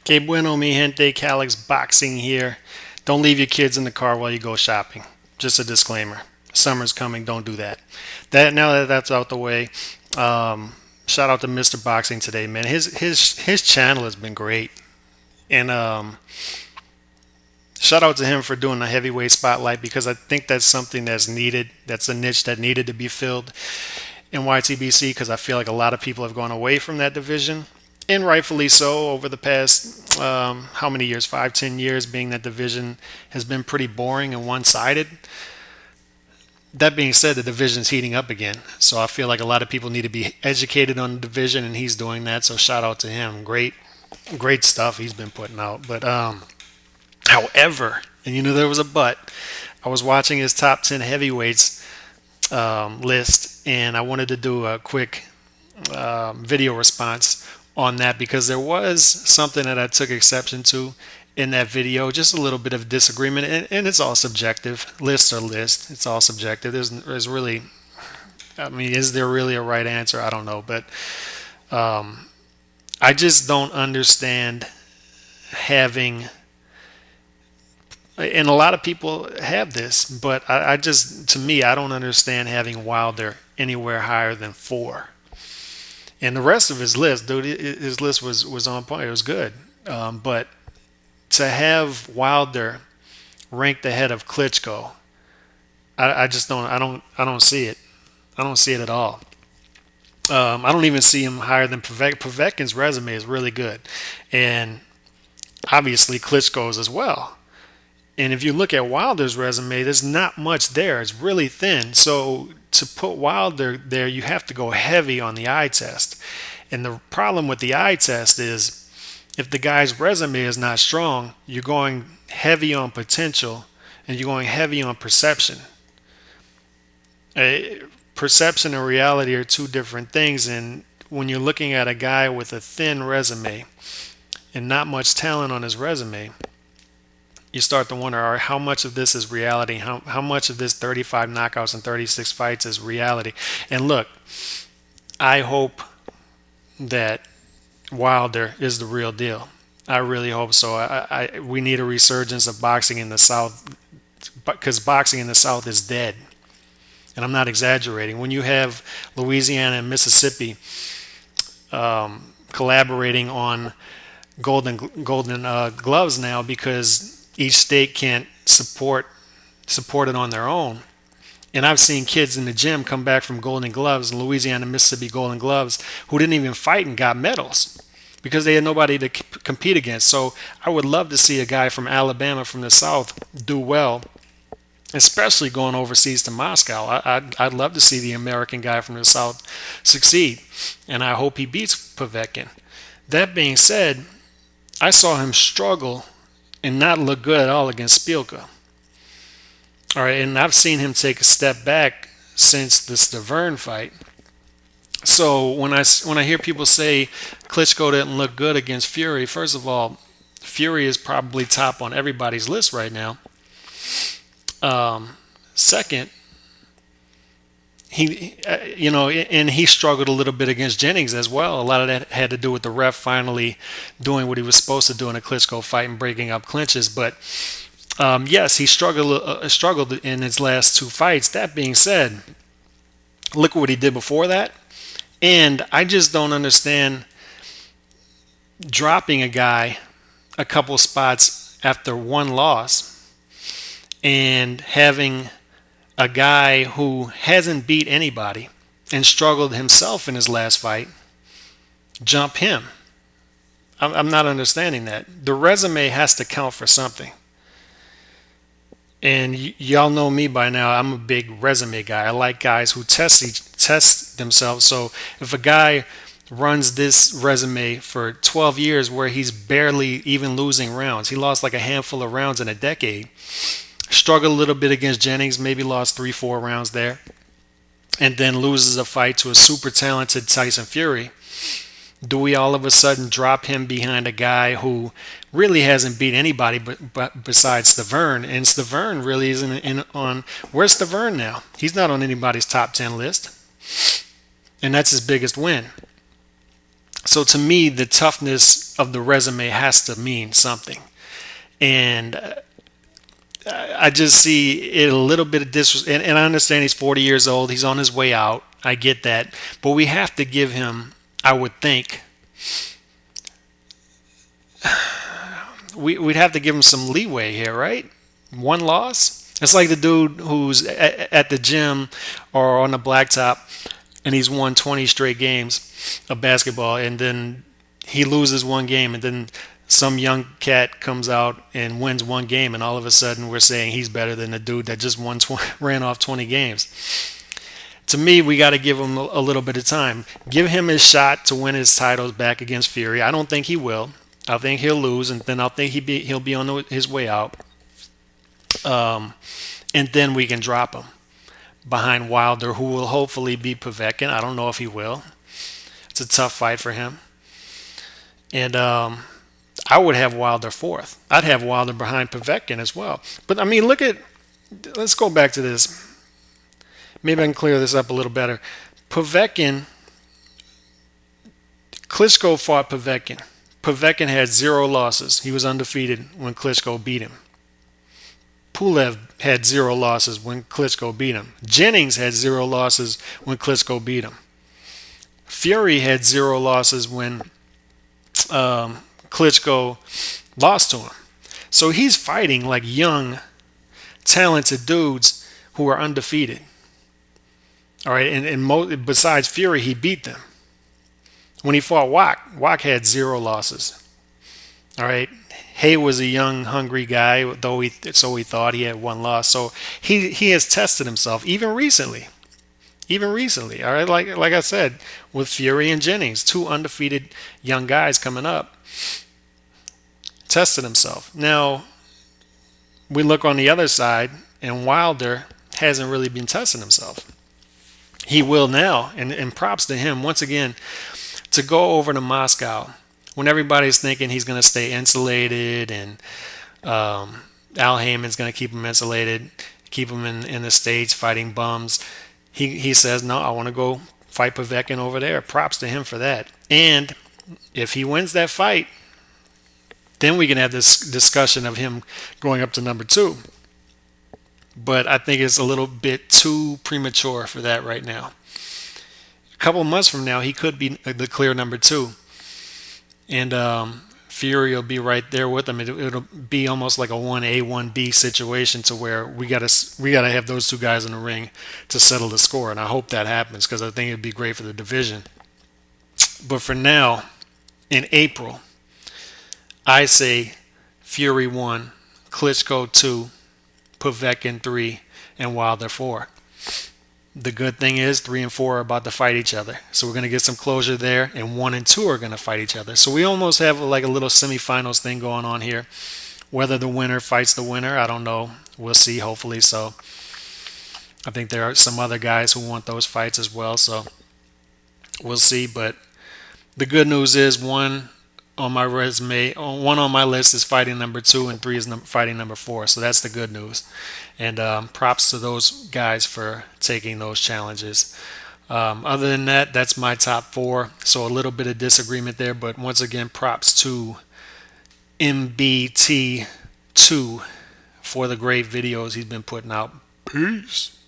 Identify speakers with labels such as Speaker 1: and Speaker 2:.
Speaker 1: Que bueno, mi gente. Calix Boxing here. Don't leave your kids in the car while you go shopping. Just a disclaimer. Summer's coming. Don't do that. Now that that's out the way, shout out to Mr. Boxing today, man. His channel has been great, and shout out to him for doing the heavyweight spotlight because I think that's something that's needed. That's a niche that needed to be filled in YTBC because I feel like a lot of people have gone away from that division, and rightfully so over the past how many years, 5, 10 years, being that division has been pretty boring and one-sided. That being said, the division's heating up again, so I feel like a lot of people need to be educated on the division, and he's doing that. So shout out to him. Great stuff he's been putting out. But however, and you knew there was a but, I was watching his top 10 heavyweights list, and I wanted to do a quick video response on that because there was something that I took exception to in that video, just a little bit of disagreement, and it's all subjective. Lists are lists. It's all subjective. There's really, I mean, is there really a right answer? I don't know, but I just don't understand having, and a lot of people have this, but I just, to me, I don't understand having Wilder anywhere higher than 4. And the rest of his list, dude, his list was on point. It was good, but to have Wilder ranked ahead of Klitschko, I just don't. I don't see it. I don't see it at all. I don't even see him higher than Povetkin's resume is really good, and obviously Klitschko's as well. And if you look at Wilder's resume, there's not much there. It's really thin. So to put Wilder there, you have to go heavy on the eye test. And the problem with the eye test is if the guy's resume is not strong, you're going heavy on potential and you're going heavy on perception. Perception and reality are two different things. And when you're looking at a guy with a thin resume and not much talent on his resume, you start to wonder, all right, how much of this is reality? How much of this 35 knockouts and 36 fights is reality? And look, I hope that Wilder is the real deal. I really hope so. We need a resurgence of boxing in the South because boxing in the South is dead. And I'm not exaggerating. When you have Louisiana and Mississippi collaborating on golden gloves now because each state can't support it on their own. And I've seen kids in the gym come back from Golden Gloves, Louisiana, Mississippi Golden Gloves, who didn't even fight and got medals because they had nobody to compete against. So I would love to see a guy from Alabama, from the South, do well, especially going overseas to Moscow. I'd love to see the American guy from the South succeed, and I hope he beats Povetkin. That being said, I saw him struggle and not look good at all against Spielka. All right, and I've seen him take a step back since the Stavern fight. So when I hear people say Klitschko didn't look good against Fury, first of all, Fury is probably top on everybody's list right now. Second, and he struggled a little bit against Jennings as well. A lot of that had to do with the ref finally doing what he was supposed to do in a Klitschko fight and breaking up clinches. But yes, he struggled in his last 2 fights. That being said, look what he did before that. And I just don't understand dropping a guy a couple spots after 1 loss and having a guy who hasn't beat anybody and struggled himself in his last fight jump him. I'm not understanding that. The resume has to count for something. And y'all know me by now. I'm a big resume guy. I like guys who test themselves. So if a guy runs this resume for 12 years where he's barely even losing rounds, he lost like a handful of rounds in a decade, struggled a little bit against Jennings, maybe lost 3-4 rounds there, and then loses a fight to a super talented Tyson Fury, do we all of a sudden drop him behind a guy who really hasn't beat anybody but besides Stavern? And Stavern really isn't on. Where's Stavern now? He's not on anybody's top 10 list, and that's his biggest win. So to me, the toughness of the resume has to mean something. And I just see it a little bit of disrespect. And I understand he's 40 years old. He's on his way out. I get that. But we have to give him, I would think, we'd have to give him some leeway here, right? One loss. It's like the dude who's at the gym or on the blacktop and he's won 20 straight games of basketball, and then he loses one game, and then some young cat comes out and wins one game, and all of a sudden we're saying he's better than the dude that just ran off 20 games. To me, we got to give him a little bit of time. Give him his shot to win his titles back against Fury. I don't think he will. I think he'll lose, and then I think he'll be on his way out. And then we can drop him behind Wilder, who will hopefully be Povetkin. I don't know if he will. It's a tough fight for him. And I would have Wilder fourth. I'd have Wilder behind Povetkin as well. But I mean, let's go back to this. Maybe I can clear this up a little better. Povetkin, Klitschko fought Povetkin. Povetkin had 0 losses. He was undefeated when Klitschko beat him. Pulev had 0 losses when Klitschko beat him. Jennings had 0 losses when Klitschko beat him. Fury had 0 losses when Klitschko lost to him. So he's fighting like young, talented dudes who are undefeated. All right, and besides Fury, he beat them. When he fought Wak had 0 losses. All right, Hay was a young, hungry guy, though so he thought. He had 1 loss. So he has tested himself even recently. All right, like I said, with Fury and Jennings, 2 undefeated young guys coming up, tested himself. Now we look on the other side, and Wilder hasn't really been testing himself. He will now, and props to him once again to go over to Moscow when everybody's thinking he's going to stay insulated and Al Heyman's going to keep him insulated, keep him in the States fighting bums. He says, no, I want to go fight Povetkin over there. Props to him for that. And if he wins that fight, then we can have this discussion of him going up to number 2. But I think it's a little bit too premature for that right now. A couple of months from now, he could be the clear number 2. And Fury will be right there with him. It'll be almost like a 1A, 1B situation to where we gotta have those 2 guys in the ring to settle the score. And I hope that happens because I think it'd be great for the division. But for now, in April, I say Fury 1, Klitschko 2, Povetkin 3, and Wilder 4. The good thing is 3 and 4 are about to fight each other. So we're going to get some closure there, and 1 and 2 are going to fight each other. So we almost have like a little semifinals thing going on here. Whether the winner fights the winner, I don't know. We'll see, hopefully so. I think there are some other guys who want those fights as well, so we'll see. But the good news is 1 on my resume, 1 on my list is fighting number 2, and 3 is fighting number 4. So that's the good news. And props to those guys for taking those challenges. Other than that, that's my top 4. So a little bit of disagreement there. But once again, props to MBT2 for the great videos he's been putting out. Peace.